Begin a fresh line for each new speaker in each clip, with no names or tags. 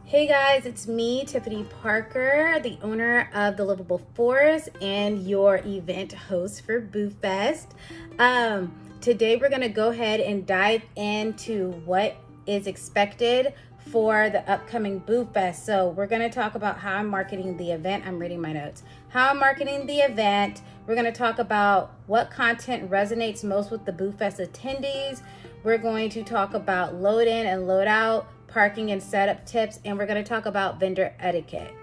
Hey guys, it's me, Tiffany Parker, the owner of The Livable Forest and your event host for BOOFEST. Today we're going to go ahead and dive into what is expected for the upcoming BOOFEST. So we're going to talk about how I'm marketing the event. I'm reading my notes. How I'm marketing the event. We're going to talk about what content resonates most with the BOOFEST attendees. We're going to talk about load in and load out, parking and setup tips, and we're going to talk about vendor etiquette.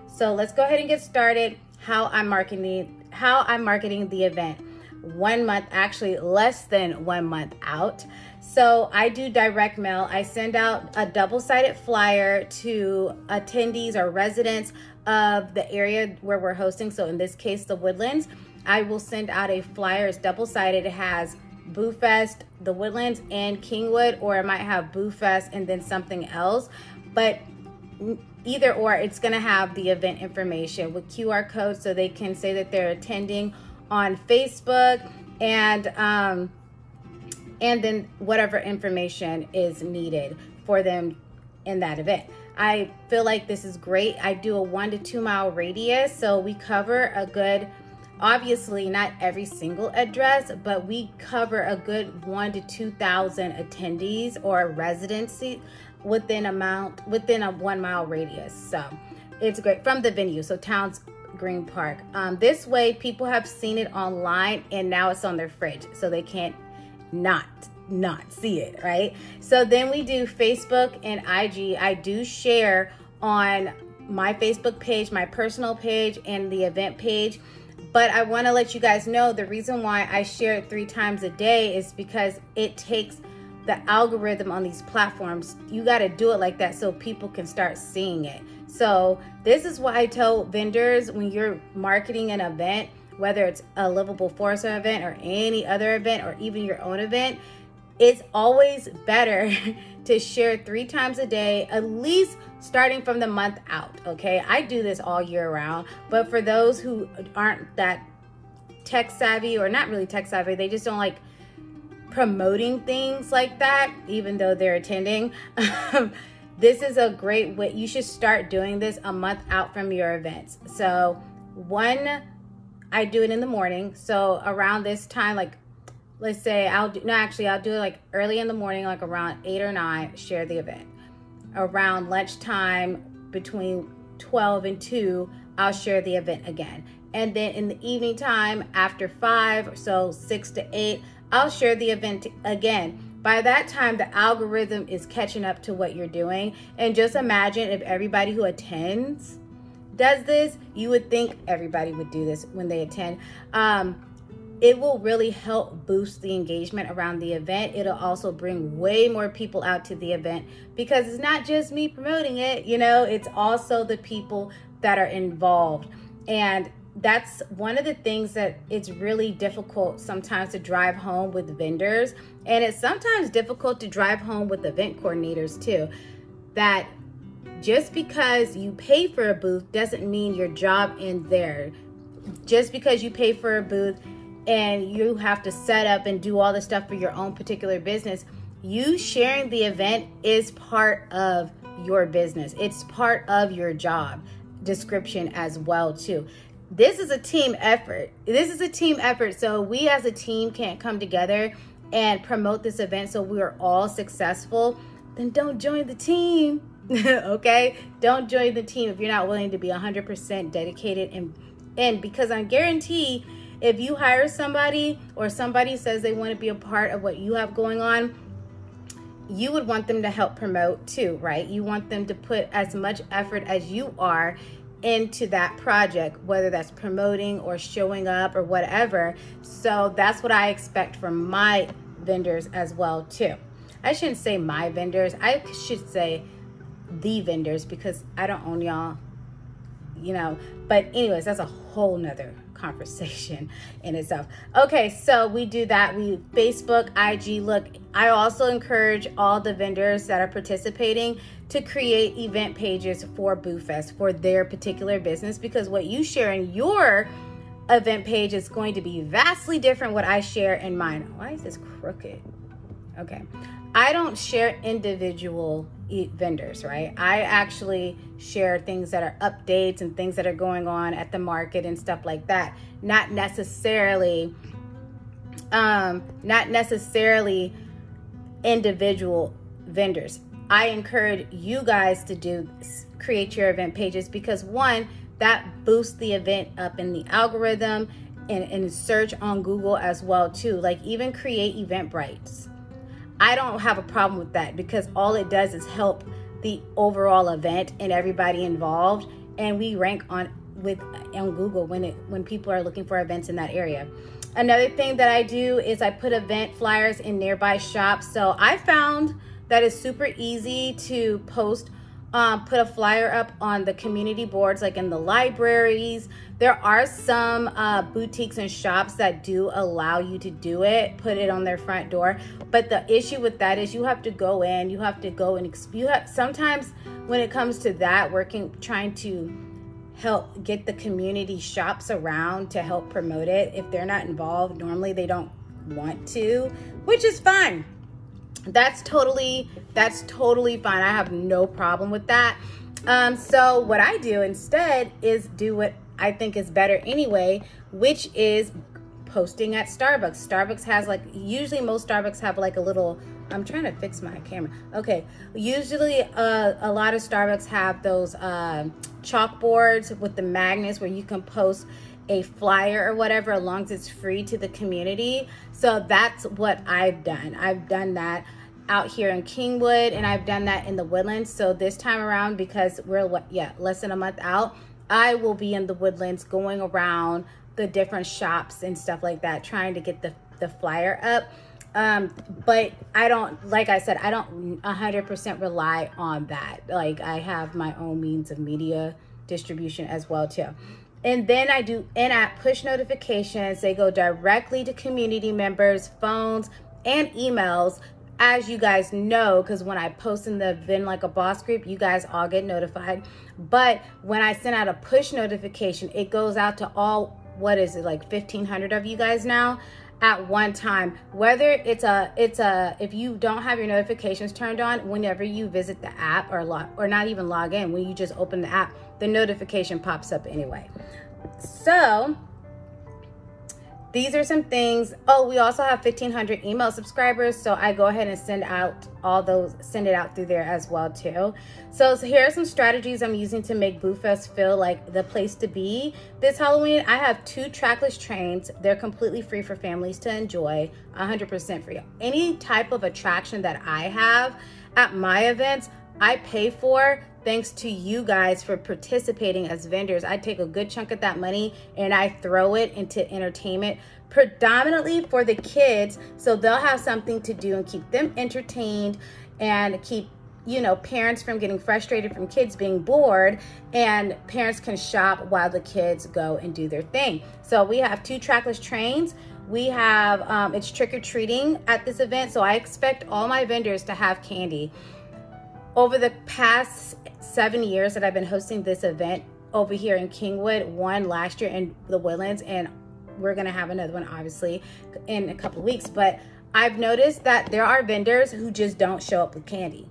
So let's go ahead and get started. How I'm marketing the event. 1 month, actually less than 1 month out. So I do direct mail. I send out a double-sided flyer to attendees or residents of the area where we're hosting. So in this case, the Woodlands. I will send out a flyer. It's double-sided. It has BOOFEST, the Woodlands, and Kingwood, or it might have BOOFEST and then something else. But either or, it's going to have the event information with QR codes so they can say that they're attending on Facebook, and then whatever information is needed for them in that event. I feel like this is great. I do a 1 to 2 mile radius, so we cover a good, obviously not every single address, but we cover a good 1,000 to 2,000 attendees or residency within a 1 mile radius. So it's great from the venue. So Towns Green Park. This way people have seen it online and now it's on their fridge, so they can't not see it, right? So then we do Facebook and IG. I do share on my Facebook page, my personal page, and the event page. But I want to let you guys know the reason why I share it 3 times a day is because it takes the algorithm on these platforms. You got to do it like that so people can start seeing it. So this is why I tell vendors, when you're marketing an event, whether it's a Livable Forest event or any other event or even your own event, it's always better to share 3 times a day, at least starting from the month out, okay? I do this all year round, but for those who aren't that tech savvy, or not really tech savvy, they just don't like promoting things like that, even though they're attending, this is a great way. You should start doing this a month out from your events. So I do it in the morning. So around this time, like, let's say I'll do it like early in the morning, like around 8 or 9, share the event. Around lunchtime, between 12 and 2, I'll share the event again. And then in the evening time, after 5, so 6 to 8, I'll share the event again. By that time, the algorithm is catching up to what you're doing. And just imagine if everybody who attends does this, you would think everybody would do this when they attend. It will really help boost the engagement around the event. It'll also bring way more people out to the event because it's not just me promoting it, it's also the people that are involved. And that's one of the things that it's really difficult sometimes to drive home with vendors. And it's sometimes difficult to drive home with event coordinators too, that just because you pay for a booth doesn't mean your job ends there. Just because you pay for a booth and you have to set up and do all the stuff for your own particular business, you sharing the event is part of your business. It's part of your job description as well too. This is a team effort. So we as a team can't come together and promote this event so we are all successful. Then don't join the team. Okay? Don't join the team if you're not willing to be 100% dedicated and because I guarantee if you hire somebody or somebody says they want to be a part of what you have going on, you would want them to help promote too, right? You want them to put as much effort as you are into that project, whether that's promoting or showing up or whatever. So that's what I expect from my vendors as well too. I shouldn't say my vendors. I should say the vendors because I don't own y'all, but anyways, that's a whole nother conversation in itself. Okay, so we do that. We Facebook, IG. Look, I also encourage all the vendors that are participating to create event pages for BOOFEST for their particular business, because what you share in your event page is going to be vastly different what I share in mine. Why is this crooked? Okay. I don't share individual vendors, right? I actually share things that are updates and things that are going on at the market and stuff like that. Not necessarily individual vendors. I encourage you guys to create your event pages, because one, that boosts the event up in the algorithm and search on Google as well too. Like, even create Eventbrites. I don't have a problem with that, because all it does is help the overall event and everybody involved, and we rank on Google when people are looking for events in that area. Another thing that I do is I put event flyers in nearby shops. So I found that it's super easy to put a flyer up on the community boards, like in the libraries. There are some boutiques and shops that do allow you to do it, put it on their front door. But the issue with that is you have to go in, sometimes when it comes to that, trying to help get the community shops around to help promote it, if they're not involved, normally they don't want to, which is fine. That's totally fine. I have no problem with that. So what I do instead is do what I think is better anyway, which is posting at Starbucks. Starbucks has usually most Starbucks have like a little, I'm trying to fix my camera. Okay. Usually a lot of Starbucks have those chalkboards with the magnets where you can post a flyer or whatever, as long as it's free to the community. So that's what I've done. I've done that out here in Kingwood, and I've done that in the Woodlands. So this time around, because we're less than a month out, I will be in the Woodlands going around the different shops and stuff like that, trying to get the flyer up. But I don't, like I said, I don't 100% rely on that. Like, I have my own means of media distribution as well too. And then I do in-app push notifications. They go directly to community members' phones and emails, as you guys know, because when I post in the Vin Like a Boss group, you guys all get notified. But when I send out a push notification, it goes out to all, what is it, like 1,500 of you guys now at one time. Whether if you don't have your notifications turned on, whenever you visit the app or not even log in, when you just open the app, the notification pops up anyway. So these are some things. Oh, we also have 1,500 email subscribers, so I go ahead and send it out through there as well too. So here are some strategies I'm using to make BOOFEST feel like the place to be this Halloween. I have 2 trackless trains. They're completely free for families to enjoy, 100% free. Any type of attraction that I have at my events, I pay for, thanks to you guys for participating as vendors. I take a good chunk of that money and I throw it into entertainment, predominantly for the kids, so they'll have something to do and keep them entertained, and keep, parents from getting frustrated from kids being bored, and parents can shop while the kids go and do their thing. So we have 2 trackless trains. We have, it's trick-or-treating at this event, so I expect all my vendors to have candy. Over the past 7 years that I've been hosting this event over here in Kingwood, one last year in the Woodlands, and we're going to have another one obviously in a couple of weeks, but I've noticed that there are vendors who just don't show up with candy.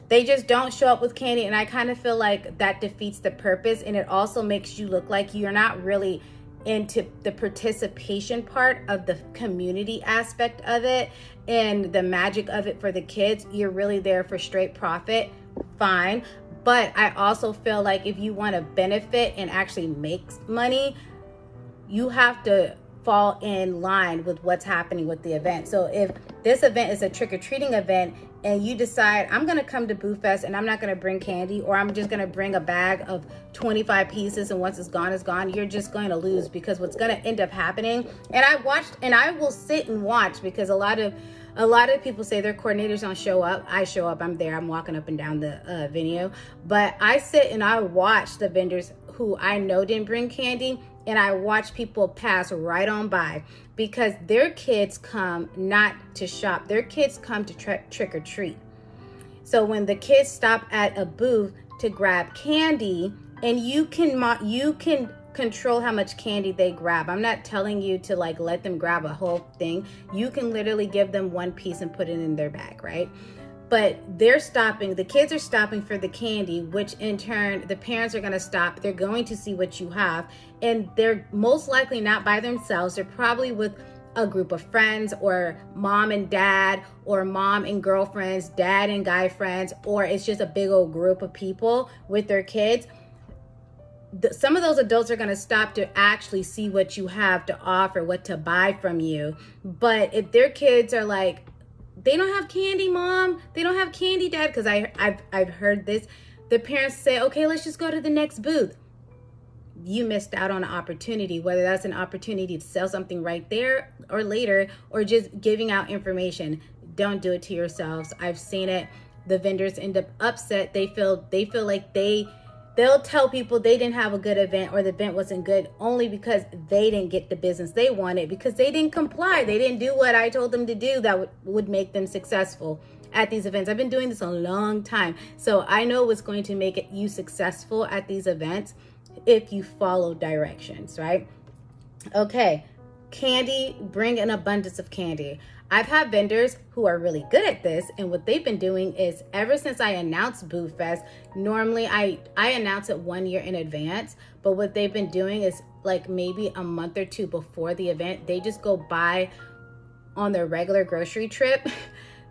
They just don't show up with candy, and I kind of feel like that defeats the purpose, and it also makes you look like you're not really into the participation part of the community aspect of it and the magic of it for the kids. You're really there for straight profit, fine. But I also feel like if you want to benefit and actually make money, you have to fall in line with what's happening with the event. So if this event is a trick-or-treating event and you decide, I'm going to come to BOOFEST and I'm not going to bring candy, or I'm just going to bring a bag of 25 pieces and once it's gone, you're just going to lose, because what's going to end up happening, and I will sit and watch, because a lot of people say their coordinators don't show up. I show up, I'm there, I'm walking up and down the venue, but I sit and I watch the vendors who I know didn't bring candy, and I watch people pass right on by, because their kids come not to shop. Their kids come to trick or treat. So when the kids stop at a booth to grab candy, and you can control how much candy they grab. I'm not telling you to like let them grab a whole thing. You can literally give them one piece and put it in their bag, right? But they're stopping, the kids are stopping for the candy, which in turn, the parents are gonna stop. They're going to see what you have, and they're most likely not by themselves. They're probably with a group of friends, or mom and dad, or mom and girlfriends, dad and guy friends, or it's just a big old group of people with their kids. Some of those adults are going to stop to actually see what you have to offer, what to buy from you. But if their kids are like, they don't have candy, mom, they don't have candy, dad, because I've heard this, the parents say, okay, let's just go to the next booth. You missed out on an opportunity, whether that's an opportunity to sell something right there or later, or just giving out information. Don't do it to yourselves. I've seen it. The vendors end up upset. They feel like they'll tell people they didn't have a good event, or the event wasn't good, only because they didn't get the business they wanted, because they didn't comply. They didn't do what I told them to do that would make them successful at these events. I've been doing this a long time, so I know what's going to make you successful at these events if you follow directions, right? Okay, candy, bring an abundance of candy. I've had vendors who are really good at this, and what they've been doing is, ever since I announced BOOFEST, normally I announce it 1 year in advance, but what they've been doing is like maybe a month or two before the event, they just go buy on their regular grocery trip,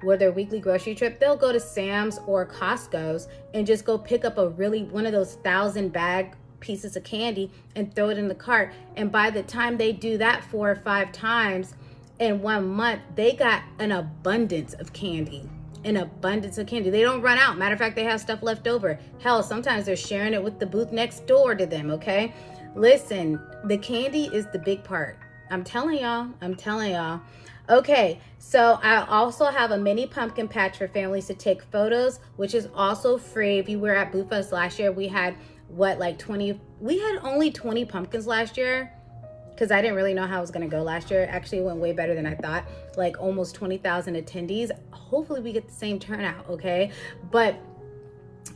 or their weekly grocery trip, they'll go to Sam's or Costco's and just go pick up one of those 1,000 bag pieces of candy and throw it in the cart. And by the time they do that 4 or 5 times in 1 month, they got an abundance of candy. They don't run out. Matter of fact, they have stuff left over. Hell, sometimes they're sharing it with the booth next door to them, okay? Listen, the candy is the big part. I'm telling y'all. Okay, so I also have a mini pumpkin patch for families to take photos, which is also free. If you were at BOOFEST last year, we had we had only 20 pumpkins last year, because I didn't really know how it was going to go last year. Actually, it went way better than I thought, like almost 20,000 attendees. Hopefully we get the same turnout, okay? But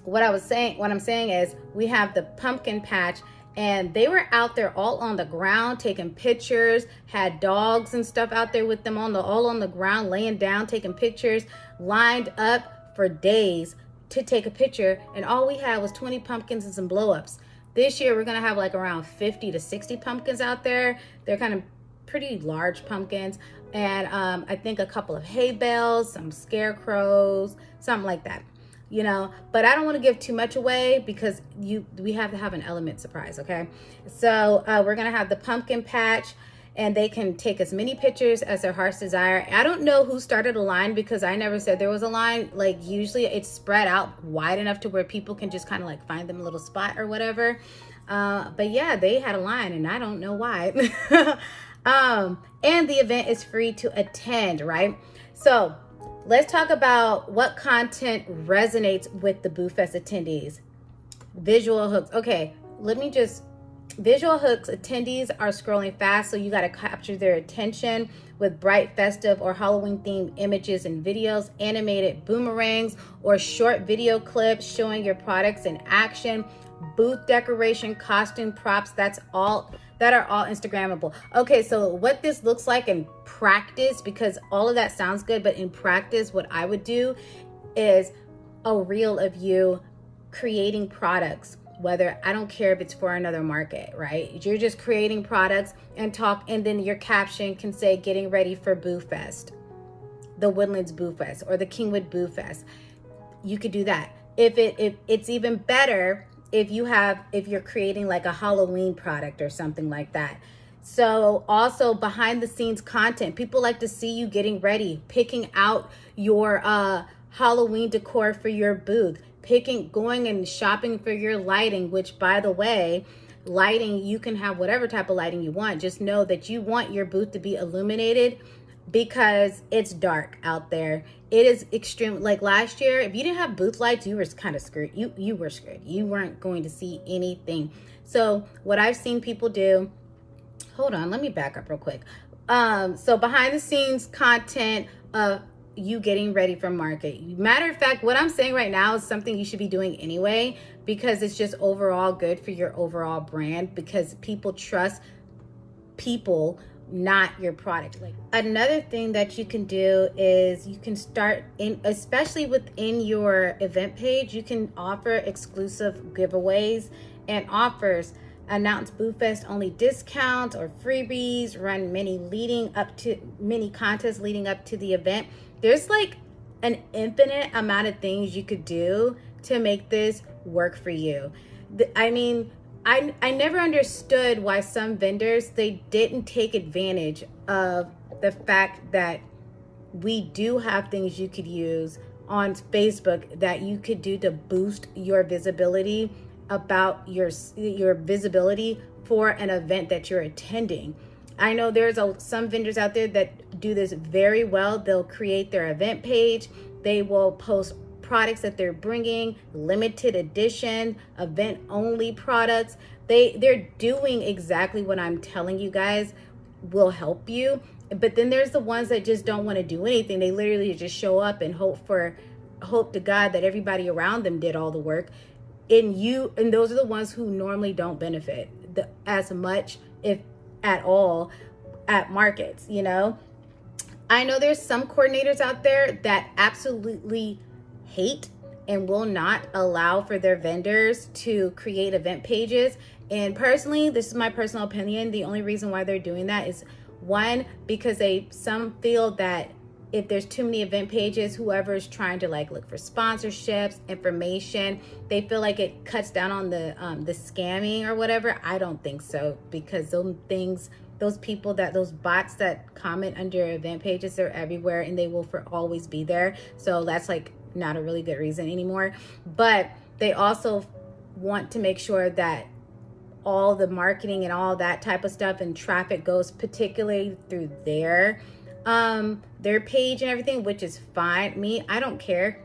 what I'm saying is, we have the pumpkin patch, and they were out there all on the ground taking pictures, had dogs and stuff out there with them all on the ground, laying down, taking pictures, lined up for days to take a picture, and all we had was 20 pumpkins and some blow-ups. This year we're gonna have like around 50 to 60 pumpkins out there. They're kind of pretty large pumpkins, and I think a couple of hay bales, some scarecrows, something like that, you know. But I don't want to give too much away, because we have to have an element surprise, okay? So we're gonna have the pumpkin patch, and they can take as many pictures as their heart's desire. I don't know who started a line, because I never said there was a line. Like, usually it's spread out wide enough to where people can just kind of like find them a little spot or whatever. But yeah, they had a line, and I don't know why. And the event is free to attend, right? So let's talk about what content resonates with the BOOFEST attendees. Visual hooks. Okay, visual hooks. Attendees are scrolling fast, so you got to capture their attention with bright, festive, or Halloween themed images and videos, animated boomerangs, or short video clips showing your products in action, booth decoration, costume props. That are all Instagrammable. Okay, so what this looks like in practice, because all of that sounds good, but in practice, what I would do is a reel of you creating products. Whether, I don't care if it's for another market, right? You're just creating products and then your caption can say, getting ready for BOOFEST, the Woodlands BOOFEST, or the Kingwood BOOFEST. You could do that. If it's even better if you're creating like a Halloween product or something like that. So also behind the scenes content, people like to see you getting ready, picking out your Halloween decor for your booth, going and shopping for your lighting, which, by the way, lighting, you can have whatever type of lighting you want. Just know that you want your booth to be illuminated, because it's dark out there. It is extreme. Like last year, if you didn't have booth lights, you were kind of screwed. You were screwed. You weren't going to see anything. So what I've seen people do, hold on, let me back up real quick. So behind the scenes content, you getting ready for market. Matter of fact, what I'm saying right now is something you should be doing anyway, because it's just overall good for your overall brand, because people trust people, not your product. Like, another thing that you can do is you can start in, especially within your event page, you can offer exclusive giveaways and offers, announce BOOFEST only discounts or freebies, run mini contests leading up to the event. There's like an infinite amount of things you could do to make this work for you. I mean, I never understood why some vendors, they didn't take advantage of the fact that we do have things you could use on Facebook that you could do to boost your visibility about your visibility for an event that you're attending. I know there's some vendors out there that do this very well. They'll create their event page. They will post products that they're bringing, limited edition, event only products. They're doing exactly what I'm telling you guys will help you. But then there's the ones that just don't want to do anything. They literally just show up and hope to God that everybody around them did all the work. And those are the ones who normally don't benefit as much, if at all, at markets. I know there's some coordinators out there that absolutely hate and will not allow for their vendors to create event pages. And personally, this is my personal opinion, the only reason why they're doing that is, one, because some feel that if there's too many event pages, whoever is trying to look for sponsorships, information, they feel like it cuts down on the scamming or whatever. I don't think so, because those bots that comment under event pages, they're everywhere and they will always be there. So that's not a really good reason anymore. But they also want to make sure that all the marketing and all that type of stuff and traffic goes particularly through their page and everything, which is fine. I don't care,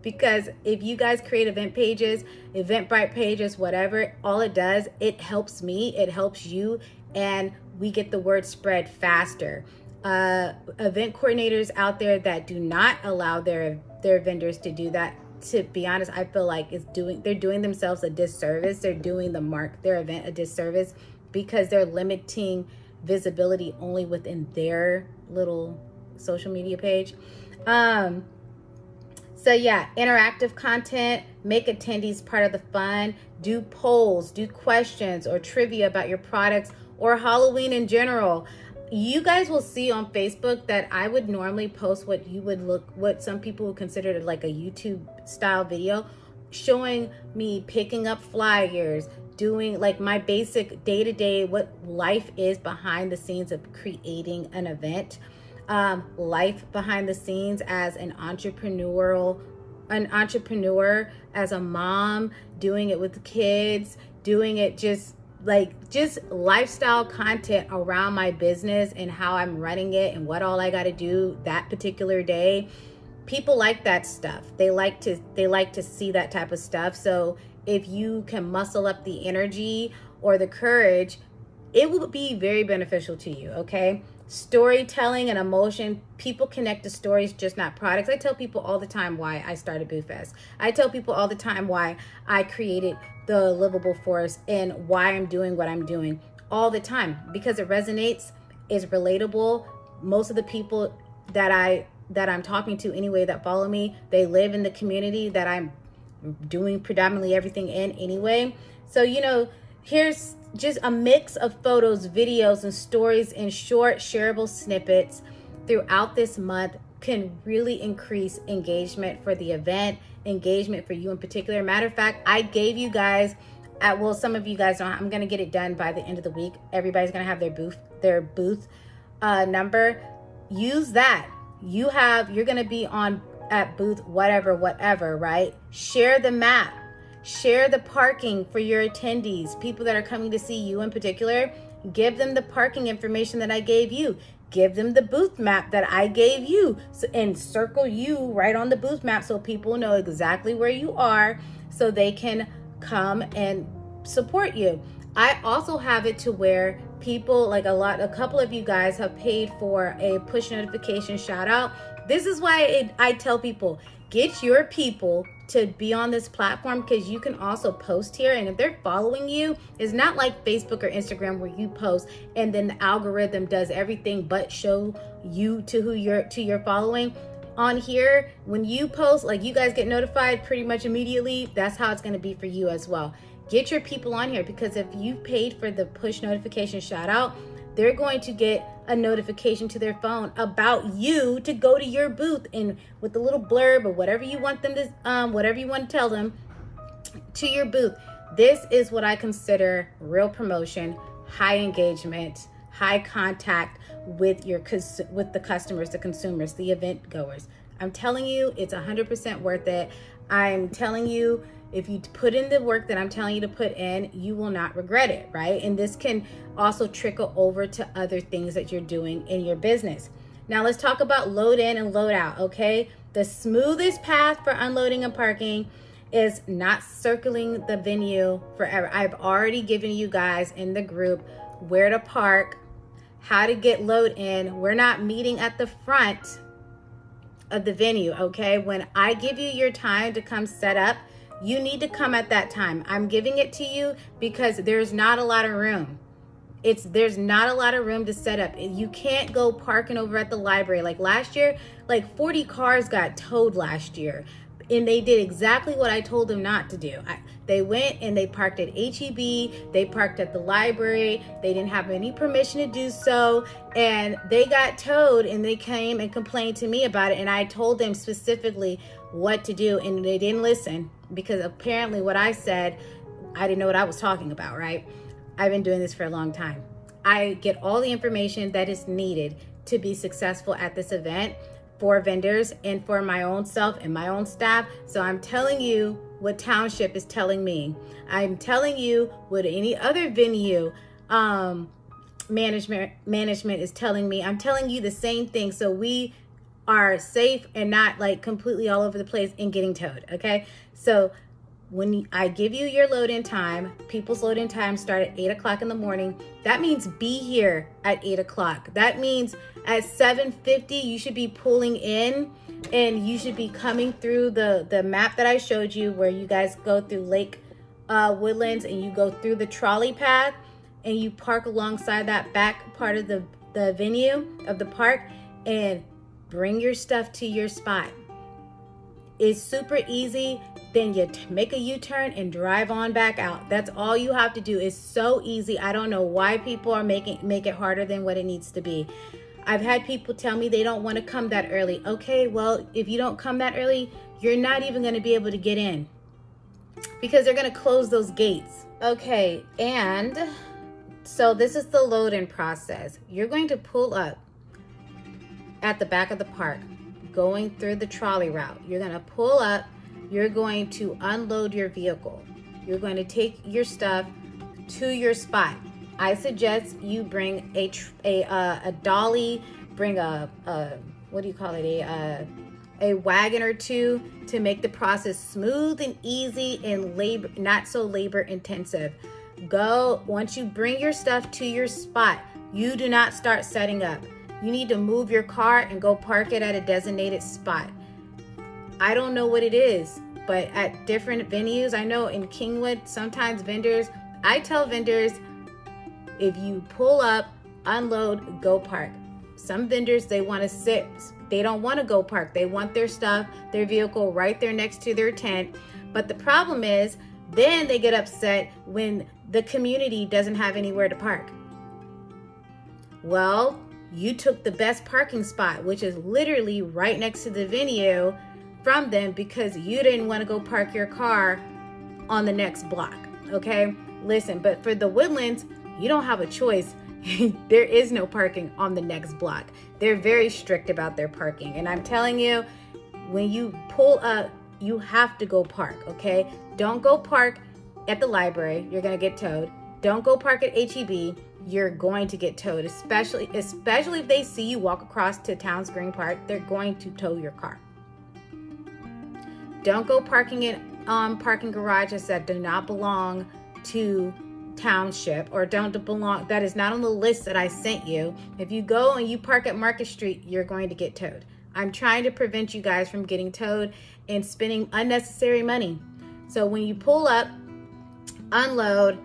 because if you guys create event pages, Eventbrite pages, whatever, all it does, it helps me, it helps you, and we get the word spread faster. Event coordinators out there that do not allow their vendors to do that, to be honest, I feel like they're doing themselves a disservice. They're doing their event a disservice, because they're limiting visibility only within their little social media page. So yeah, interactive content, make attendees part of the fun, do polls, do questions or trivia about your products or Halloween in general. You guys will see on Facebook that I would normally post what some people would consider like a YouTube style video, showing me picking up flyers, doing my basic day-to-day, what life is behind the scenes of creating an event, life behind the scenes as an entrepreneur, as a mom, doing it with kids, doing it just lifestyle content around my business and how I'm running it and what all I got to do that particular day. People like that stuff. They like to see that type of stuff. So if you can muscle up the energy or the courage, it will be very beneficial to you, okay? Storytelling and emotion. People connect to stories, just not products. I tell people all the time why I started BOOFEST. I tell people all the time why I created the Livable Forest and why I'm doing what I'm doing all the time, because it resonates, is relatable. Most of the people that I'm talking to anyway that follow me, they live in the community that I'm doing predominantly everything in anyway. So, here's just a mix of photos, videos, and stories in short, shareable snippets throughout this month can really increase engagement for the event, engagement for you in particular. Matter of fact, I gave you guys, some of you guys don't, I'm going to get it done by the end of the week. Everybody's going to have their booth number. Use that. You're going to be at booth whatever, right? Share the map. Share the parking for your attendees, people that are coming to see you in particular. Give them the parking information that I gave you. Give them the booth map that I gave you, and circle you right on the booth map so people know exactly where you are, so they can come and support you. I also have it to where people, a couple of you guys have paid for a push notification shout out. This is why I tell people, get your people to be on this platform, because you can also post here. And if they're following you, it's not like Facebook or Instagram where you post and then the algorithm does everything but show you to who you're following. On here, when you post, like, you guys get notified pretty much immediately. That's how it's going to be for you as well. Get your people on here, because if you paid for the push notification shout out, they're going to get a notification to their phone about you to go to your booth, and with the little blurb or whatever you want them to, whatever you want to tell them, to your booth. This is what I consider real promotion, high engagement, high contact with the customers, the consumers, the event goers. I'm telling you, it's 100% worth it. I'm telling you, if you put in the work that I'm telling you to put in, you will not regret it, right? And this can also trickle over to other things that you're doing in your business. Now let's talk about load in and load out, okay? The smoothest path for unloading and parking is not circling the venue forever. I've already given you guys in the group where to park, how to get load in. We're not meeting at the front of the venue, okay? When I give you your time to come set up, you need to come at that time. I'm giving it to you because there's not a lot of room. There's not a lot of room to set up. You can't go parking over at the library. Like last year, like 40 cars got towed last year. And they did exactly what I told them not to do. They went and they parked at HEB, they parked at the library, they didn't have any permission to do so, and they got towed, and they came and complained to me about it, and I told them specifically what to do, and they didn't listen, because apparently what I said, I didn't know what I was talking about, right? I've been doing this for a long time. I get all the information that is needed to be successful at this event, for vendors and for my own self and my own staff. So I'm telling you what Township is telling me. I'm telling you what any other venue management is telling me. I'm telling you the same thing, so we are safe and not like completely all over the place and getting towed, okay? So when I give you your load-in time, people's load-in time start at 8 o'clock in the morning. That means be here at 8 o'clock. That means at 7:50, you should be pulling in, and you should be coming through the map that I showed you, where you guys go through Lake Woodlands, and you go through the trolley path, and you park alongside that back part of the venue of the park, and bring your stuff to your spot. It's super easy. Then you make a U-turn and drive on back out. That's all you have to do. It's so easy. I don't know why people are make it harder than what it needs to be. I've had people tell me they don't want to come that early. Okay, well, if you don't come that early, you're not even going to be able to get in, because they're going to close those gates. Okay, and so this is the load-in process. You're going to pull up at the back of the park, going through the trolley route. You're going to pull up. You're going to unload your vehicle. You're going to take your stuff to your spot. I suggest you bring a dolly, bring a what do you call it? A wagon or two to make the process smooth and easy and not so labor intensive. Once you bring your stuff to your spot, you do not start setting up. You need to move your car and go park it at a designated spot. I don't know what it is, but at different venues, I know in Kingwood, sometimes I tell vendors, if you pull up, unload, go park. Some vendors, they want to sit. They don't want to go park. They want their stuff, their vehicle right there next to their tent. But the problem is, then they get upset when the community doesn't have anywhere to park. Well, you took the best parking spot, which is literally right next to the venue, from them, because you didn't want to go park your car on the next block. Okay, listen, but for the Woodlands, you don't have a choice. There is no parking on the next block. They're very strict about their parking, and I'm telling you, when you pull up, you have to go park. Okay, don't go park at the library. You're gonna get towed. Don't go park at HEB. You're going to get towed, especially if they see you walk across to Towns Green Park. They're going to tow your car. Don't go parking in parking garages that do not belong to Township, or that is not on the list that I sent you. If you go and you park at Market Street, you're going to get towed. I'm trying to prevent you guys from getting towed and spending unnecessary money. So when you pull up, unload,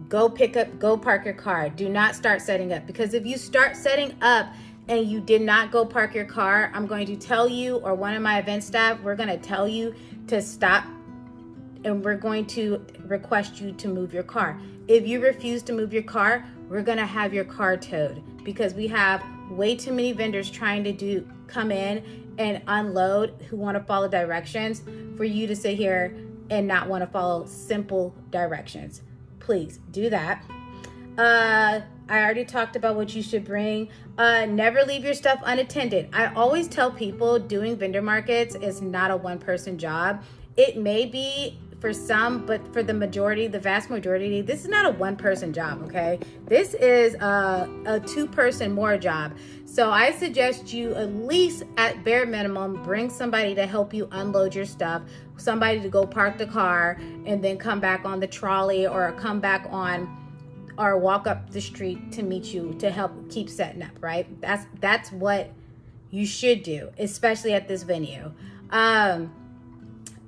go pick up, go park your car. Do not start setting up, because if you start setting up and you did not go park your car, I'm going to tell you, or one of my event staff, we're going to tell you to stop, and we're going to request you to move your car. If you refuse to move your car, we're going to have your car towed, because we have way too many vendors trying to come in and unload who want to follow directions for you to sit here and not want to follow simple directions. Please do that. I already talked about what you should bring. Never leave your stuff unattended. I always tell people doing vendor markets is not a one-person job. It may be for some, but for the majority, the vast majority, this is not a one-person job, okay? This is a two-person more job. So I suggest you at least, at bare minimum, bring somebody to help you unload your stuff, somebody to go park the car and then come back on the trolley, or come back on or walk up the street to meet you to help keep setting up, right? That's what you should do, especially at this venue.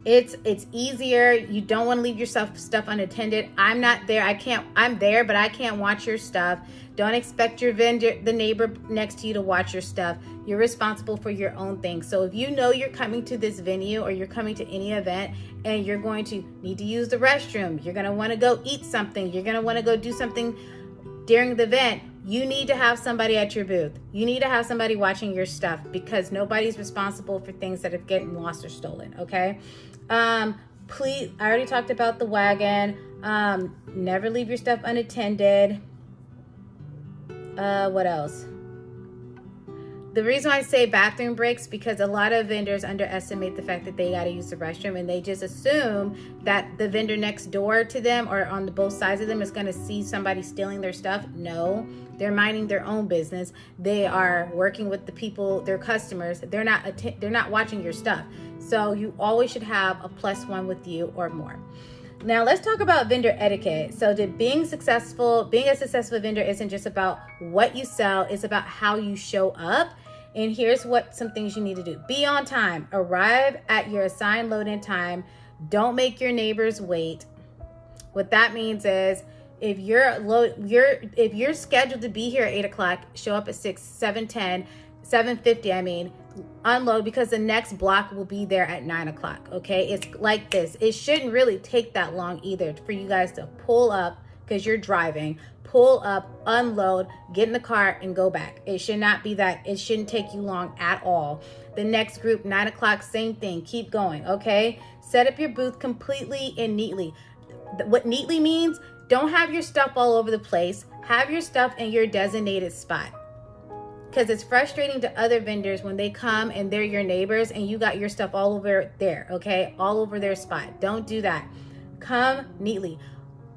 It's easier. You don't want to leave your stuff unattended. I'm not there. I'm there, but I can't watch your stuff. Don't expect your vendor, the neighbor next to you, to watch your stuff. You're responsible for your own things. So if you know you're coming to this venue or you're coming to any event and you're going to need to use the restroom, you're going to want to go eat something, you're going to want to go do something during the event, you need to have somebody at your booth. You need to have somebody watching your stuff, because nobody's responsible for things that are getting lost or stolen, okay? Please, I already talked about the wagon. Never leave your stuff unattended. What else? The reason I say bathroom breaks, because a lot of vendors underestimate the fact that they got to use the restroom, and they just assume that the vendor next door to them or on both sides of them is going to see somebody stealing their stuff. No, they're minding their own business. They are working with the people, their customers. They're not watching your stuff. So you always should have a +1 with you or more. Now let's talk about vendor etiquette. So being a successful vendor isn't just about what you sell, it's about how you show up. And here's some things you need to do. Be on time. Arrive at your assigned load-in time. Don't make your neighbors wait. What that means is, if you're scheduled to be here at 8 o'clock, show up at 7:50, unload, because the next block will be there at 9 o'clock, okay? It's like this. It shouldn't really take that long either for you guys to pull up, because you're driving, pull up, unload, get in the car, and go back. It should not be that. It shouldn't take you long at all. The next group, 9 o'clock, same thing. Keep going, okay? Set up your booth completely and neatly. What neatly means, don't have your stuff all over the place. Have your stuff in your designated spot. Because it's frustrating to other vendors when they come and they're your neighbors and you got your stuff all over there, okay? All over their spot. Don't do that. Come neatly.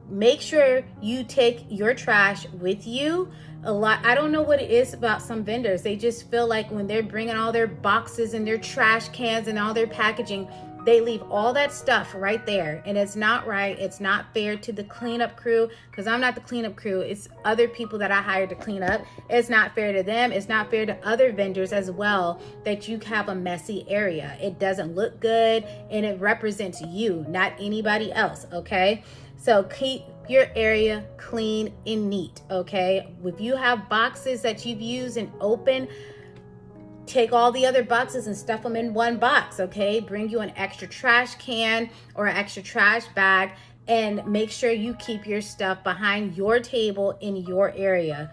Make sure you take your trash with you. I don't know what it is about some vendors. They just feel like when they're bringing all their boxes and their trash cans and all their packaging, they leave all that stuff right there. And it's not right. It's not fair to the cleanup crew, because I'm not the cleanup crew. It's other people that I hired to clean up. It's not fair to them. It's not fair to other vendors as well that you have a messy area. It doesn't look good, and it represents you, not anybody else, okay? So keep your area clean and neat, okay? If you have boxes that you've used and opened, take all the other boxes and stuff them in one box, okay? Bring you an extra trash can or an extra trash bag, and make sure you keep your stuff behind your table in your area.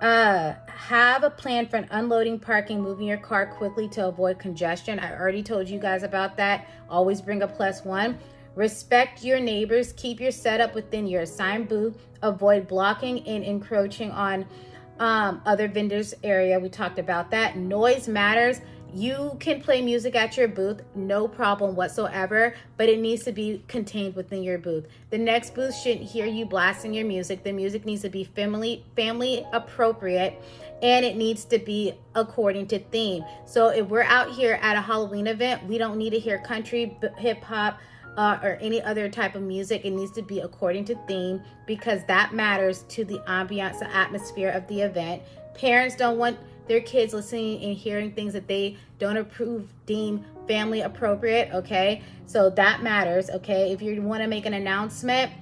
Have a plan for an unloading, parking, moving your car quickly to avoid congestion. I already told you guys about that. Always bring a +1. Respect your neighbors. Keep your setup within your assigned booth. Avoid blocking and encroaching on other vendors' area. We talked about that. Noise matters. You can play music at your booth, no problem whatsoever, but it needs to be contained within your booth. The next booth shouldn't hear you blasting your music. The music needs to be family appropriate, and it needs to be according to theme. So if we're out here at a Halloween event, we don't need to hear country, hip hop, or any other type of music. It needs to be according to theme, because that matters to the ambiance, the atmosphere of the event. Parents don't want their kids listening and hearing things that they don't approve, deem family appropriate, okay? So that matters, okay? If you want to make an announcement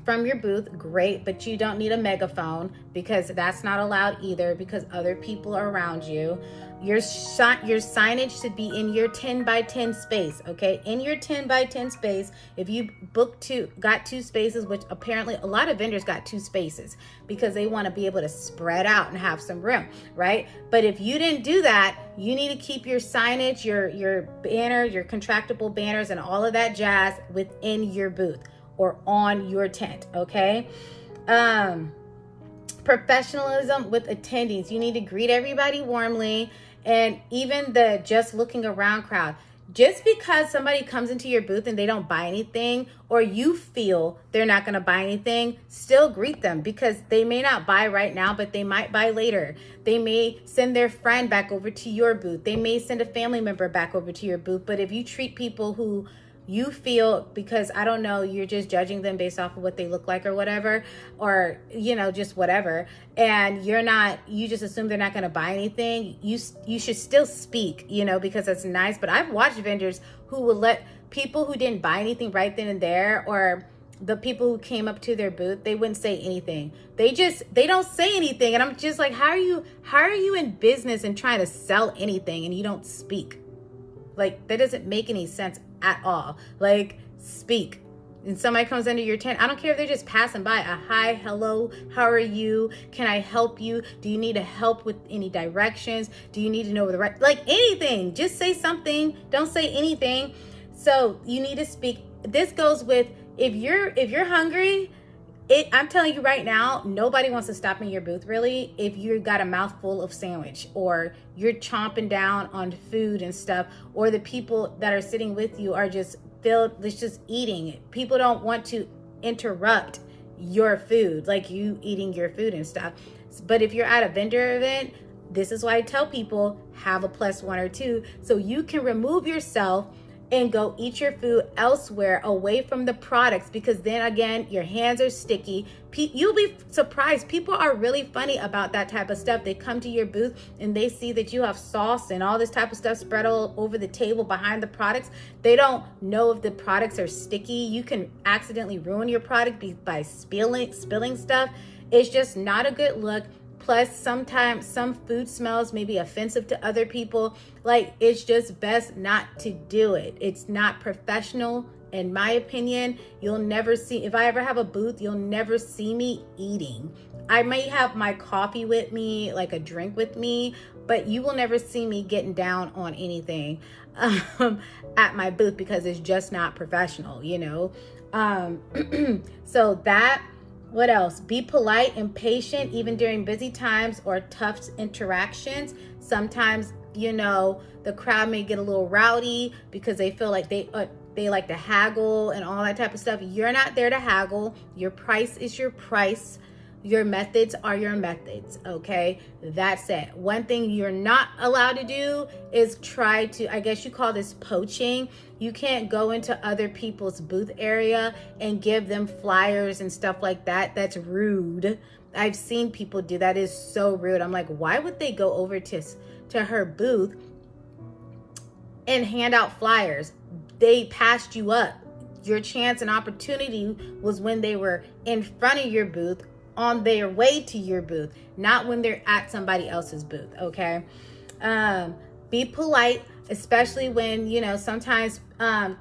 from your booth, great, but you don't need a megaphone, because that's not allowed either, because other people are around you. Your signage should be in your 10 by 10 space, okay? In your 10 by 10 space, if you got 2 spaces, which apparently a lot of vendors got 2 spaces because they want to be able to spread out and have some room, right? But if you didn't do that, you need to keep your signage, your banner, your contractable banners and all of that jazz within your booth or on your tent, okay? Professionalism with attendees. You need to greet everybody warmly, and even the just looking around crowd. Just because somebody comes into your booth and they don't buy anything, or you feel they're not going to buy anything, still greet them, because they may not buy right now, but they might buy later. They may send their friend back over to your booth. They may send a family member back over to your booth. But if you treat people who you feel, because I don't know, you're just judging them based off of what they look like or whatever, or, you know, just whatever, and you just assume they're not going to buy anything, you should still speak, you know, because that's nice. But I've watched vendors who will let people who didn't buy anything right then and there, or the people who came up to their booth, they wouldn't say anything. They don't say anything. And I'm just like, how are you in business and trying to sell anything and you don't speak? Like, that doesn't make any sense at all. Like, speak. And somebody comes under your tent, I don't care if they're just passing by, a hi, hello, how are you? Can I help you? Do you need help with any directions? Do you need to know where the right, like anything, just say something. Don't say anything. So you need to speak. This goes with, if you're hungry, I'm telling you right now, nobody wants to stop in your booth really if you got a mouthful of sandwich, or you're chomping down on food and stuff, or the people that are sitting with you are just filled with just eating. People don't want to interrupt your food, like you eating your food and stuff. But if you're at a vendor event, this is why I tell people, have a +1 or 2 so you can remove yourself and go eat your food elsewhere away from the products, because then again, your hands are sticky. You'll be surprised. People are really funny about that type of stuff. They come to your booth and they see that you have sauce and all this type of stuff spread all over the table behind the products. They don't know if the products are sticky. You can accidentally ruin your product by spilling stuff. It's just not a good look. Plus, sometimes some food smells may be offensive to other people. Like, it's just best not to do it. It's not professional, in my opinion. You'll never see, if I ever have a booth, you'll never see me eating. I may have my coffee with me, like a drink with me, but you will never see me getting down on anything at my booth, because it's just not professional, you know? So that. What else? Be polite and patient even during busy times or tough interactions. Sometimes, you know, the crowd may get a little rowdy because they feel like they like to haggle and all that type of stuff. You're not there to haggle. Your price is your price. Your methods are your methods, okay? That's it. One thing you're not allowed to do is try to, I guess you call this poaching. You can't go into other people's booth area and give them flyers and stuff like that. That's rude. I've seen people do that. Is so rude. I'm like, why would they go over to her booth and hand out flyers? They passed you up. Your chance and opportunity was when they were in front of your booth, on their way to your booth, not when they're at somebody else's booth, okay? Be polite, especially when, you know, sometimes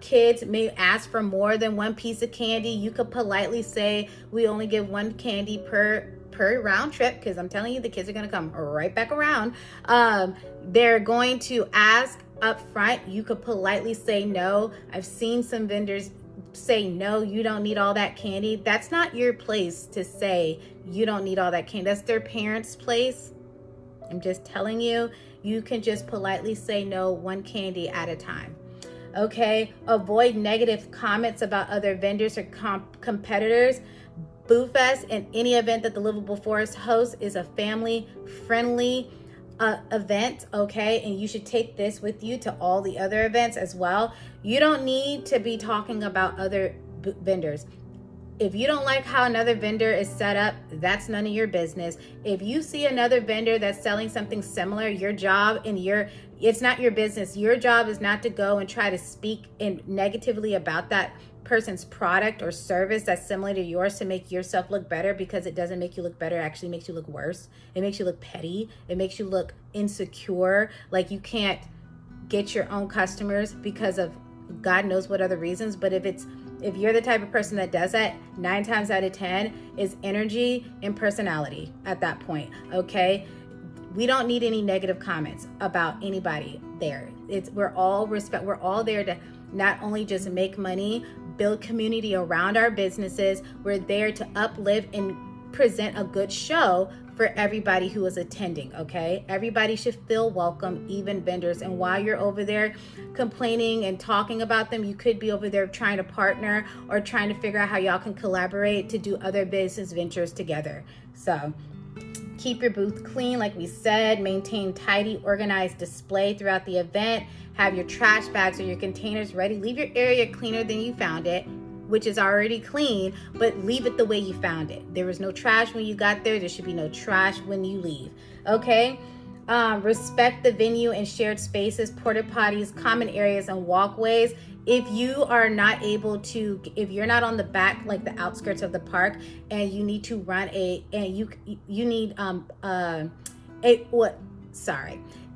kids may ask for more than one piece of candy. You could politely say, we only give 1 candy per round trip, because I'm telling you, the kids are going to come right back around. They're going to ask up front. You could politely say no. I've seen some vendors say, no, you don't need all that candy. That's not your place to say you don't need all that candy. That's their parents' place. I'm just telling you, you can just politely say no, 1 candy at a time. Okay, avoid negative comments about other vendors or competitors. BOOFEST and any event that the Livable Forest hosts is a family-friendly event, okay? And you should take this with you to all the other events as well. You don't need to be talking about other vendors. If you don't like how another vendor is set up, that's none of your business. If you see another vendor that's selling something similar, your job and it's not your business. Your job is not to go and try to speak negatively about that person's product or service that's similar to yours to make yourself look better, because it doesn't make you look better. It actually makes you look worse. It makes you look petty. It makes you look insecure, like you can't get your own customers because of God knows what other reasons. But if you're the type of person that does that, 9 times out of 10 is energy and personality at that point, okay? We don't need any negative comments about anybody there. We're all there to not only just make money, build community around our businesses. We're there to uplift and present a good show for everybody who is attending, okay? Everybody should feel welcome, even vendors. And while you're over there complaining and talking about them, you could be over there trying to partner or trying to figure out how y'all can collaborate to do other business ventures together. So keep your booth clean, like we said. Maintain tidy, organized display throughout the event. Have your trash bags or your containers ready. Leave your area cleaner than you found it, which is already clean, but leave it the way you found it. There was no trash when you got there. There should be no trash when you leave, okay? Respect the venue and shared spaces, porta potties, common areas, and walkways. If you are not able to, if you're not on the back, like the outskirts of the park, and you need to run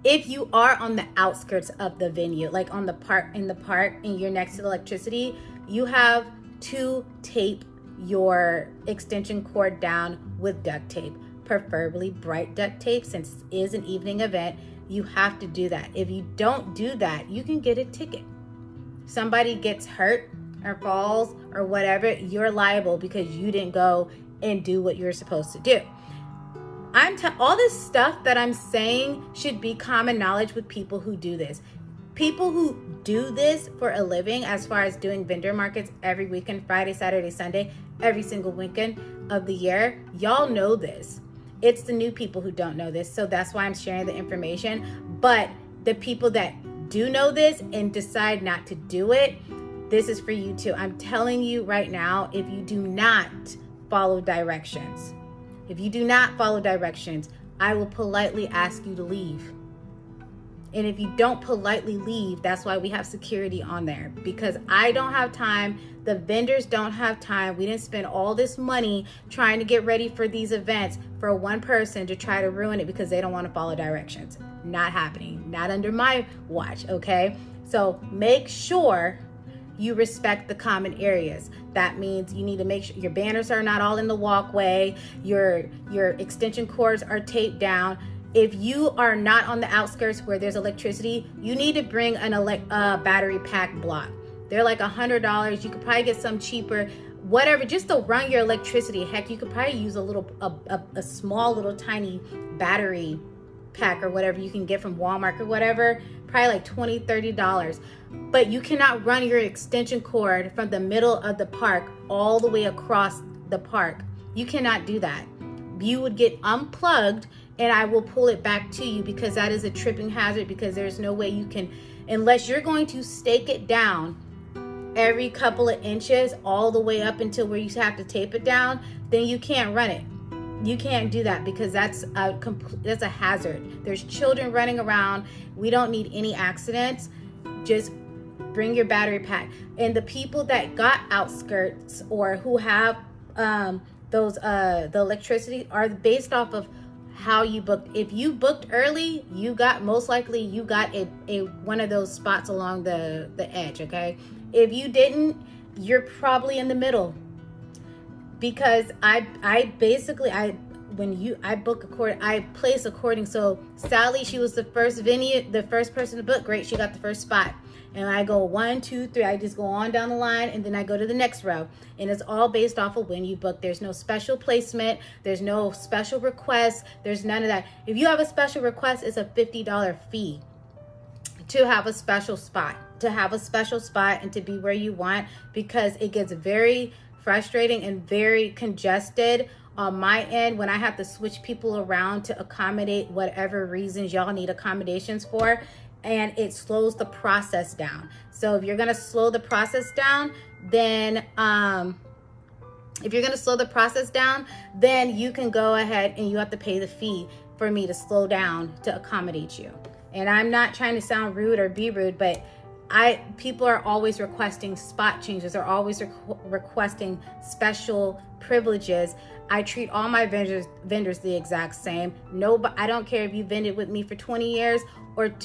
if you are on the outskirts of the venue, like in the park, and you're next to the electricity, you have to tape your extension cord down with duct tape, preferably bright duct tape, since it is an evening event. You have to do that. If you don't do that, you can get a ticket. Somebody gets hurt or falls or whatever, you're liable because you didn't go and do what you're supposed to do. All this stuff that I'm saying should be common knowledge with people who do this. People who do this for a living, as far as doing vendor markets every weekend, Friday, Saturday, Sunday, every single weekend of the year, y'all know this. It's the new people who don't know this, so that's why I'm sharing the information. But the people that do know this and decide not to do it, this is for you too. I'm telling you right now, if you do not follow directions, I will politely ask you to leave. And if you don't politely leave, that's why we have security on there, because I don't have time. The vendors don't have time. We didn't spend all this money trying to get ready for these events for one person to try to ruin it because they don't want to follow directions. Not happening. Not under my watch, okay? So make sure you respect the common areas. That means you need to make sure your banners are not all in the walkway, your extension cords are taped down. If you are not on the outskirts where there's electricity, you need to bring a battery pack block. They're like $100. You could probably get some cheaper, whatever, just to run your electricity. Heck, you could probably use a small little tiny battery pack or whatever you can get from Walmart or whatever, probably like $20, $30. But you cannot run your extension cord from the middle of the park all the way across the park. You cannot do that. You would get unplugged and I will pull it back to you, because that is a tripping hazard, because there's no way you can, unless you're going to stake it down every couple of inches all the way up until where you have to tape it down, then you can't run it. You can't do that, because that's a hazard. There's children running around. We don't need any accidents. Just bring your battery pack. And the people that got outskirts or who have the electricity are based off of how you booked. If you booked early, most likely you got a one of those spots along the edge, okay? If you didn't, you're probably in the middle. Because I book according, I place according. So Sally, she was the first person to book. Great, she got the first spot. And I go 1, 2, 3. I just go on down the line, and then I go to the next row. And it's all based off of when you book. There's no special placement. There's no special request. There's none of that. If you have a special request, it's a $50 fee to have a special spot. And to be where you want, because it gets very frustrating and very congested on my end when I have to switch people around to accommodate whatever reasons y'all need accommodations for, and it slows the process down. So if you're gonna slow the process down, then If you're going to slow the process down, then you can go ahead and you have to pay the fee for me to slow down to accommodate you. And I'm not trying to sound rude or be rude, but people are always requesting spot changes, are always requesting special privileges. I treat all my vendors the exact same. I don't care if you vended with me for 20 years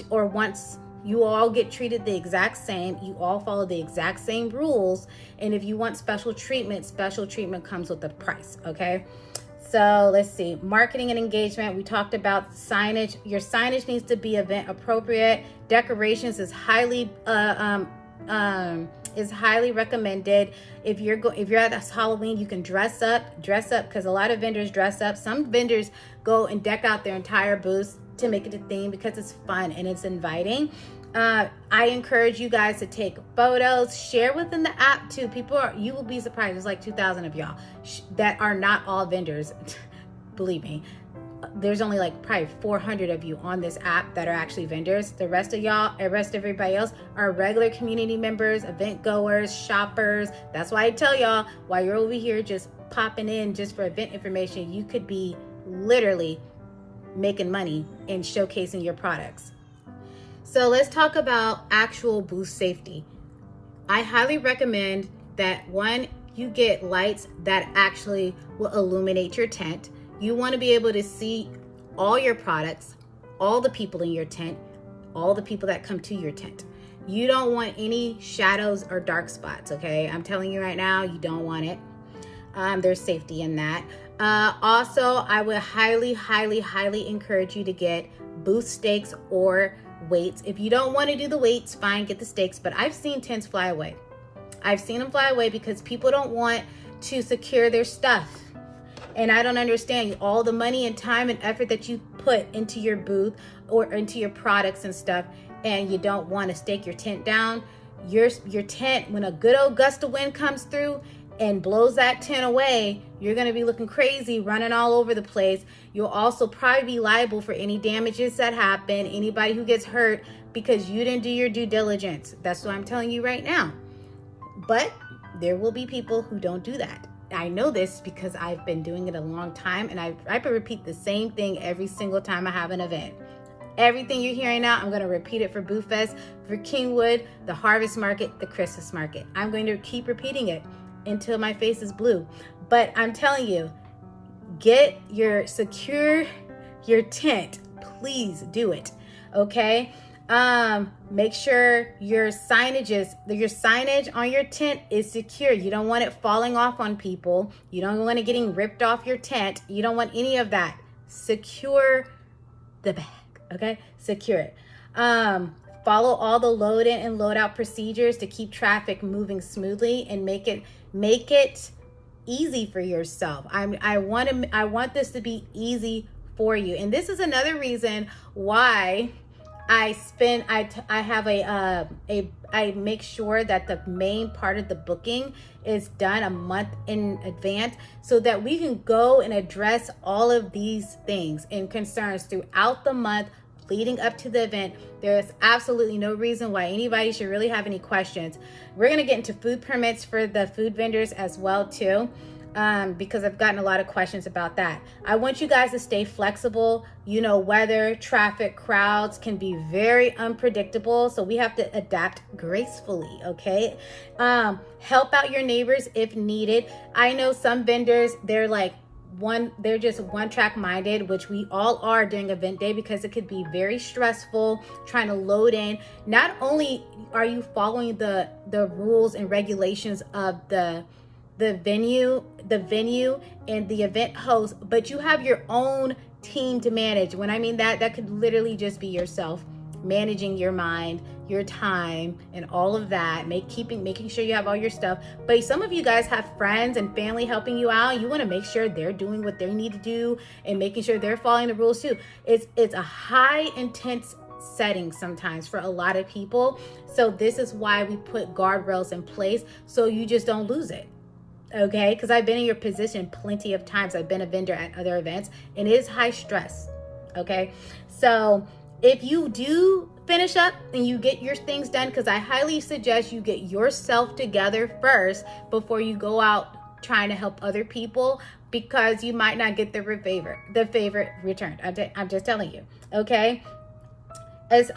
or once. You all get treated the exact same. You all follow the exact same rules. And if you want special treatment comes with a price, okay? So let's see, marketing and engagement. We talked about signage. Your signage needs to be event appropriate. Decorations is highly recommended. If you're at this Halloween, you can dress up because a lot of vendors dress up. Some vendors go and deck out their entire booth to make it a theme because it's fun and it's inviting. I encourage you guys to take photos, share within the app too. You will be surprised. There's like 2,000 of y'all that are not all vendors. Believe me, there's only like probably 400 of you on this app that are actually vendors. The rest of everybody else are regular community members, event goers, shoppers. That's why I tell y'all, while you're over here just popping in just for event information, you could be literally making money and showcasing your products. So let's talk about actual booth safety. I highly recommend that one, you get lights that actually will illuminate your tent. You want to be able to see all your products, all the people in your tent, all the people that come to your tent. You don't want any shadows or dark spots, okay? I'm telling you right now, you don't want it. There's safety in that. Also, I would highly, highly, highly encourage you to get booth stakes or weights. If you don't want to do the weights, fine, get the stakes, but I've seen tents fly away. I've seen them fly away because people don't want to secure their stuff. And I don't understand all the money and time and effort that you put into your booth or into your products and stuff, and you don't want to stake your tent down. Your tent, when a good old gust of wind comes through and blows that tent away, you're going to be looking crazy, running all over the place. You'll also probably be liable for any damages that happen, anybody who gets hurt because you didn't do your due diligence. That's what I'm telling you right now. But there will be people who don't do that. I know this because I've been doing it a long time, and I repeat the same thing every single time I have an event. Everything you're hearing now, I'm going to repeat it for BOOFEST, for Kingwood, the Harvest Market, the Christmas Market. I'm going to keep repeating it until my face is blue. But I'm telling you, secure your tent. Please do it. Okay? Make sure your signage on your tent is secure. You don't want it falling off on people. You don't want it getting ripped off your tent. You don't want any of that. Secure the bag. Okay? Secure it. Follow all the load in and load out procedures to keep traffic moving smoothly and make it easy for yourself. I want this to be easy for you. And this is another reason why I make sure that the main part of the booking is done a month in advance so that we can go and address all of these things and concerns throughout the month leading up to the event. There's absolutely no reason why anybody should really have any questions. We're going to get into food permits for the food vendors as well too, because I've gotten a lot of questions about that. I want you guys to stay flexible. Weather, traffic, crowds can be very unpredictable, so we have to adapt gracefully, okay? Help out your neighbors if needed. I know some vendors, they're just one track minded, which we all are during event day, because it could be very stressful trying to load in. Not only are you following the rules and regulations of the venue and the event host, but you have your own team to manage. When I mean that could literally just be yourself managing your mind, your time, and all of that, making sure you have all your stuff. But some of you guys have friends and family helping you out. You want to make sure they're doing what they need to do and making sure they're following the rules too. It's a high intense setting sometimes for a lot of people. So this is why we put guardrails in place so you just don't lose it. Okay, because I've been in your position plenty of times. I've been a vendor at other events, and it is high stress. Okay, so if you do finish up and you get your things done, because I highly suggest you get yourself together first before you go out trying to help other people, because you might not get the favor returned. I'm just telling you, okay? It's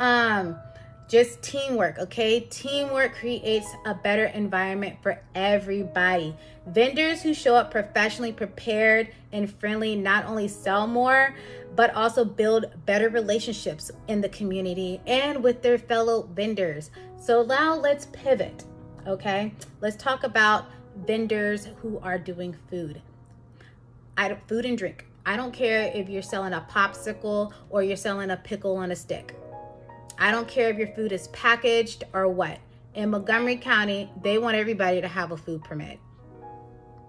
just teamwork, okay? Teamwork creates a better environment for everybody. Vendors who show up professionally prepared and friendly not only sell more, but also build better relationships in the community and with their fellow vendors. So now let's pivot, okay? Let's talk about vendors who are doing food. Food and drink. I don't care if you're selling a popsicle or you're selling a pickle on a stick. I don't care if your food is packaged or what. In Montgomery County, they want everybody to have a food permit.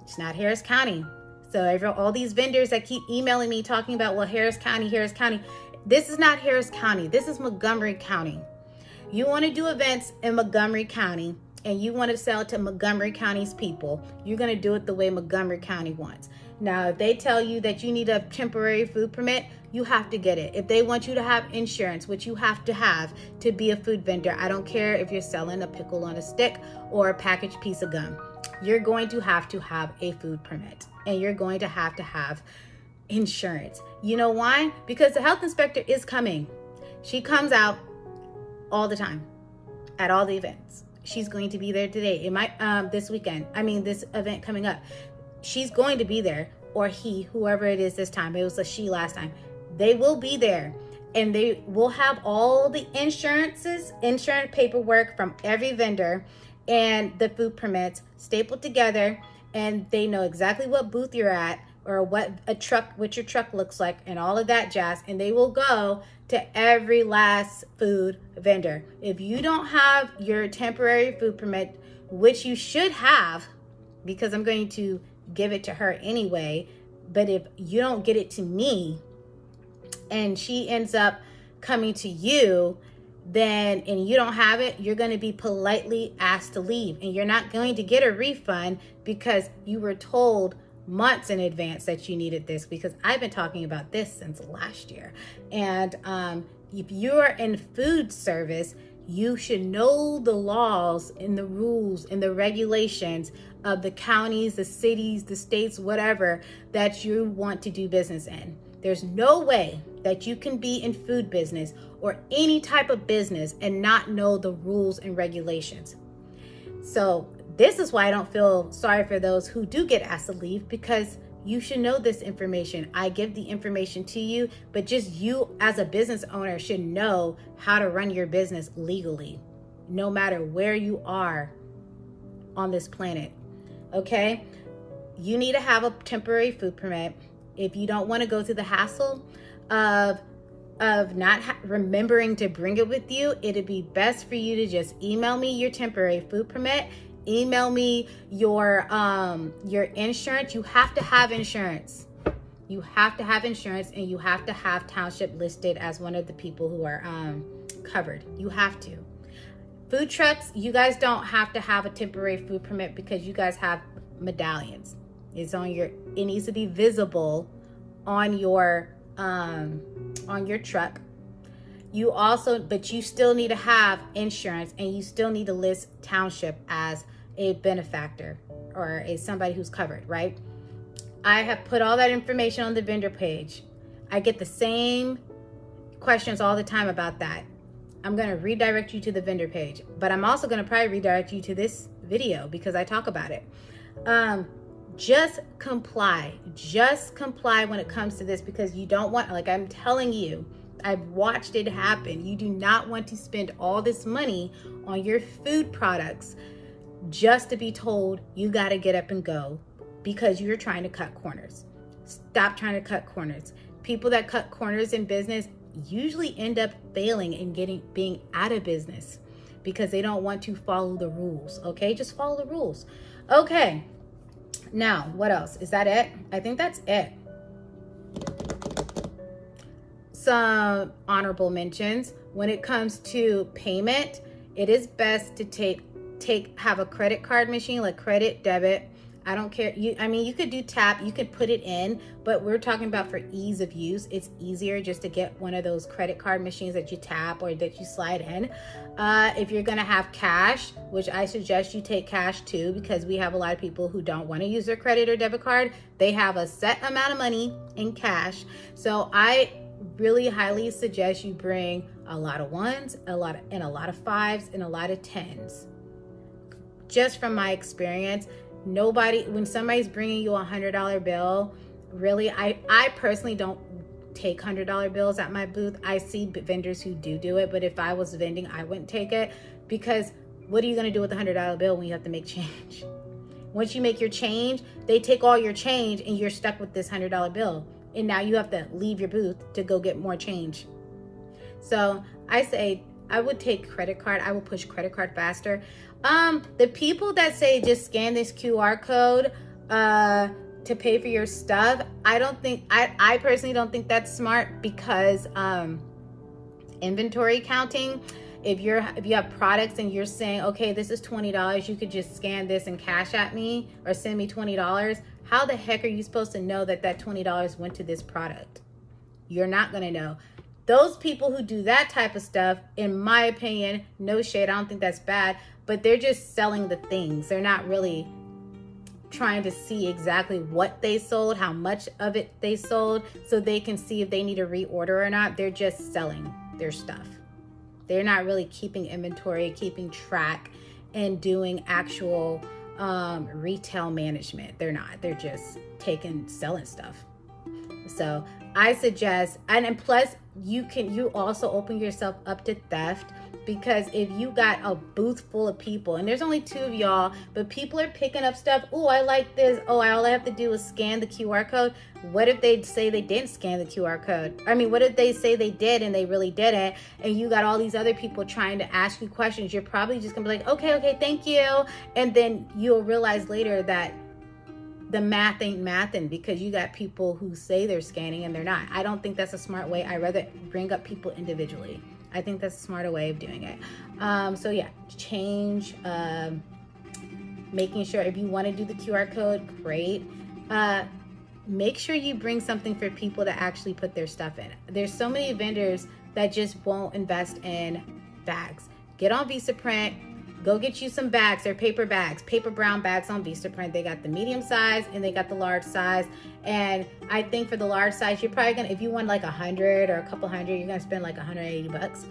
It's not Harris County. So all these vendors that keep emailing me talking about, well, Harris County. This is not Harris County. This is Montgomery County. You want to do events in Montgomery County and you want to sell to Montgomery County's people, you're going to do it the way Montgomery County wants. Now, if they tell you that you need a temporary food permit, you have to get it. If they want you to have insurance, which you have to be a food vendor, I don't care if you're selling a pickle on a stick or a packaged piece of gum, you're going to have a food permit, and you're going to have insurance. You know why? Because the health inspector is coming. She comes out all the time at all the events. She's going to be there today. It might this event coming up. She's going to be there, or whoever it is this time. It was a she last time. They will be there, and they will have all the insurance paperwork from every vendor and the food permits stapled together, and they know exactly what booth you're at or what your truck looks like and all of that jazz, and they will go to every last food vendor. If you don't have your temporary food permit, which you should have, because I'm going to give it to her anyway, but if you don't get it to me and she ends up coming to you, and you don't have it, you're going to be politely asked to leave, and you're not going to get a refund because you were told months in advance that you needed this, because I've been talking about this since last year. And if you're in food service, you should know the laws and the rules and the regulations of the counties, the cities, the states, whatever that you want to do business in. There's no way that you can be in food business or any type of business and not know the rules and regulations. So this is why I don't feel sorry for those who do get asked to leave, because you should know this information. I give the information to you, but just you as a business owner should know how to run your business legally, no matter where you are on this planet. Okay? You need to have a temporary food permit. If you don't want to go through the hassle of not remembering to bring it with you, it'd be best for you to just email me your temporary food permit. Email me your insurance. You have to have insurance. You have to have insurance, and you have to have township listed as one of the people who are covered. You have to. Food trucks, you guys don't have to have a temporary food permit because you guys have medallions. It needs to be visible on your truck. But you still need to have insurance, and you still need to list township as a benefactor or somebody who's covered, right? I have put all that information on the vendor page. I get the same questions all the time about that. I'm going to redirect you to the vendor page, but I'm also going to probably redirect you to this video because I talk about it. Just comply when it comes to this, because you don't want, like I'm telling you, I've watched it happen. You do not want to spend all this money on your food products just to be told you got to get up and go because you're trying to cut corners. Stop trying to cut corners. People that cut corners in business usually end up failing and being out of business because they don't want to follow the rules. Okay, just follow the rules. Okay, now what else? Is that it? I think that's it. Some honorable mentions. When it comes to payment, it is best to have a credit card machine, like credit, debit. I don't care. I mean, you could do tap, you could put it in, but we're talking about for ease of use. It's easier just to get one of those credit card machines that you tap or that you slide in. If you're gonna have cash, which I suggest you take cash too, because we have a lot of people who don't want to use their credit or debit card. They have a set amount of money in cash. So I really highly suggest you bring a lot of ones, a lot of fives, and a lot of tens. Just from my experience, when somebody's bringing you $100 bill, really, I personally don't take $100 bills at my booth. I see vendors who do it, but if I was vending, I wouldn't take it, because what are you going to do with a $100 bill when you have to make change? Once you make your change, they take all your change and you're stuck with this $100 bill. And now you have to leave your booth to go get more change. So I say I would take credit card. I will push credit card faster. The people that say just scan this QR code to pay for your stuff, I personally don't think that's smart, because inventory counting, if you have products and you're saying, okay, this is $20, you could just scan this and cash at me or send me $20. How the heck are you supposed to know that $20 went to this product? You're not going to know. Those people who do that type of stuff, in my opinion, no shade, I don't think that's bad, but they're just selling the things. They're not really trying to see exactly what they sold, how much of it they sold, so they can see if they need a reorder or not. They're just selling their stuff. They're not really keeping inventory, keeping track, and doing actual retail management. They're not. They're just selling stuff. So I suggest, and plus you also open yourself up to theft, because if you got a booth full of people and there's only 2 of y'all, but people are picking up stuff. Oh, I like this. Oh, all I have to do is scan the QR code. What if they say they didn't scan the QR code? I mean, what if they say they did and they really didn't? And you got all these other people trying to ask you questions. You're probably just gonna be like, okay, thank you. And then you'll realize later that the math ain't mathin', because you got people who say they're scanning and they're not. I don't think that's a smart way. I'd rather bring up people individually. I think that's a smarter way of doing it. So yeah, change, making sure if you want to do the QR code, great. Make sure you bring something for people to actually put their stuff in. There's so many vendors that just won't invest in bags. Get on Vistaprint. Go get you some bags. They're paper bags, paper brown bags on Vistaprint. They got the medium size and they got the large size. And I think for the large size, you're probably gonna, if you want like 100 or a couple hundred, you're gonna spend like $180.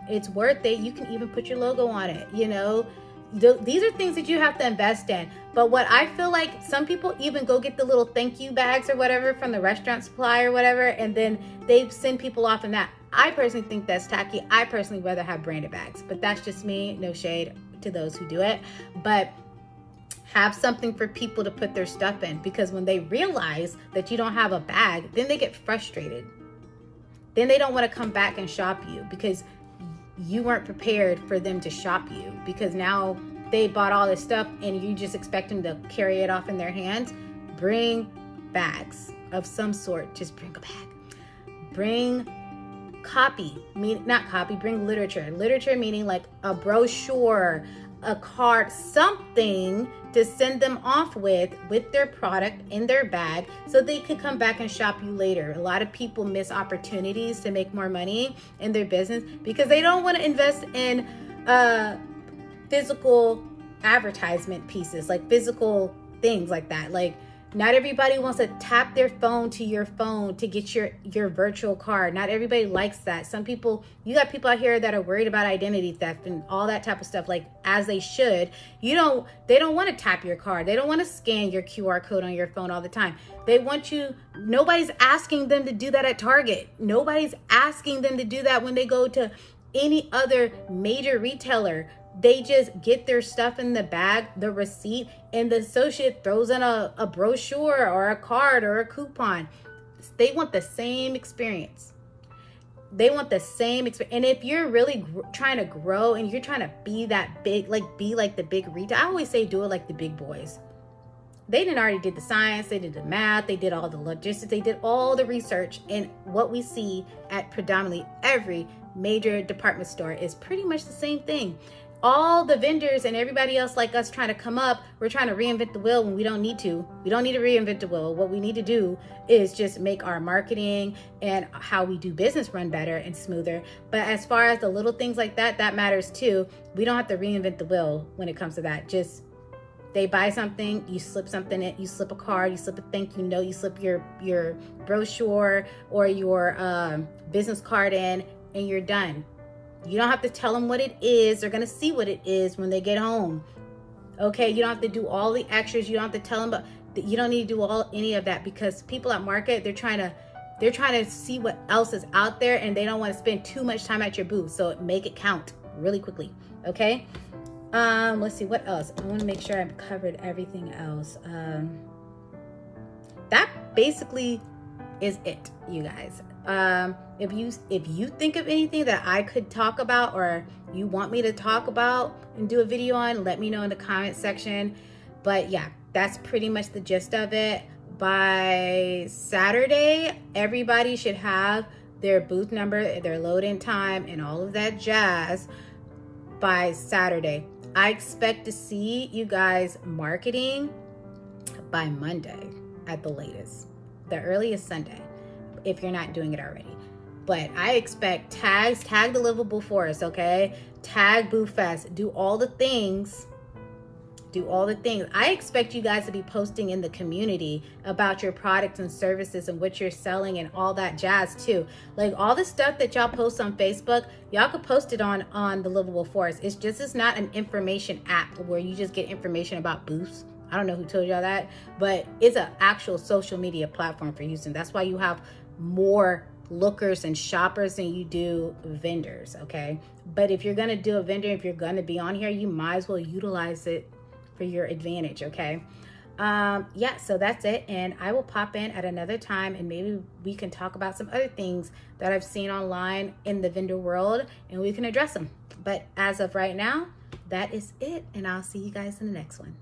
It's worth it. You can even put your logo on it. You know, these are things that you have to invest in. But what I feel like, some people even go get the little thank you bags or whatever from the restaurant supply or whatever, and then they send people off in that. I personally think that's tacky. I personally rather have branded bags, but that's just me. No shade to those who do it, but have something for people to put their stuff in, because when they realize that you don't have a bag, then they get frustrated. Then they don't want to come back and shop you, because you weren't prepared for them to shop you, because now they bought all this stuff and you just expect them to carry it off in their hands. Bring bags of some sort. Just bring a bag. Bring bring literature meaning like a brochure, a card, something to send them off with their product in their bag, so they could come back and shop you later. A lot of people miss opportunities to make more money in their business because they don't want to invest in physical advertisement pieces, like physical things like that. Like, not everybody wants to tap their phone to your phone to get your virtual card. Not everybody likes that. Some people, you got people out here that are worried about identity theft and all that type of stuff, like, as they should. They don't want to tap your card. They don't want to scan your QR code on your phone all the time. They want you, nobody's asking them to do that at Target. Nobody's asking them to do that when they go to any other major retailer. They just get their stuff in the bag, the receipt, and the associate throws in a brochure or a card or a coupon. They want the same experience. They want the same experience. And if you're really trying to grow and you're trying to be that big, be like the big retail, I always say do it like the big boys. They already did the science, they did the math, they did all the logistics, they did all the research. And what we see at predominantly every major department store is pretty much the same thing. all the vendors and everybody else like us trying to come up, we're trying to reinvent the wheel when we don't need to. We don't need to reinvent the wheel. What we need to do is just make our marketing and how we do business run better and smoother. But as far as the little things like that, that matters too. We don't have to reinvent the wheel when it comes to that. Just they buy something, you slip something in, you slip a card, you slip a thank you note, you slip your brochure or your business card in, and you're done. You don't have to tell them what it is. They're going to see what it is when they get home. Okay, you don't have to do all the extras. You don't have to tell them, but you don't need to do any of that, because people at market, they're trying to see what else is out there, and they don't want to spend too much time at your booth. So make it count really quickly. Okay. Let's see what else. I want to make sure I've covered everything else. That basically is it, you guys. If you think of anything that I could talk about or you want me to talk about and do a video on, let me know in the comment section. But yeah, that's pretty much the gist of it. By Saturday, everybody should have their booth number, their load-in time, and all of that jazz by Saturday. I expect to see you guys marketing by Monday at the latest. The earliest Sunday, if you're not doing it already. But I expect tag the Livable Forest, okay? Tag BOOFEST, do all the things. I expect you guys to be posting in the community about your products and services and what you're selling and all that jazz too. Like all the stuff that y'all post on Facebook, y'all could post it on the Livable Forest. It's not an information app where you just get information about booths. I don't know who told y'all that, but it's an actual social media platform for Houston. That's why you have more lookers and shoppers than you do vendors, okay? But if you're gonna do a vendor, if you're gonna be on here, you might as well utilize it for your advantage, okay? Yeah, so that's it. And I will pop in at another time and maybe we can talk about some other things that I've seen online in the vendor world and we can address them. But as of right now, that is it. And I'll see you guys in the next one.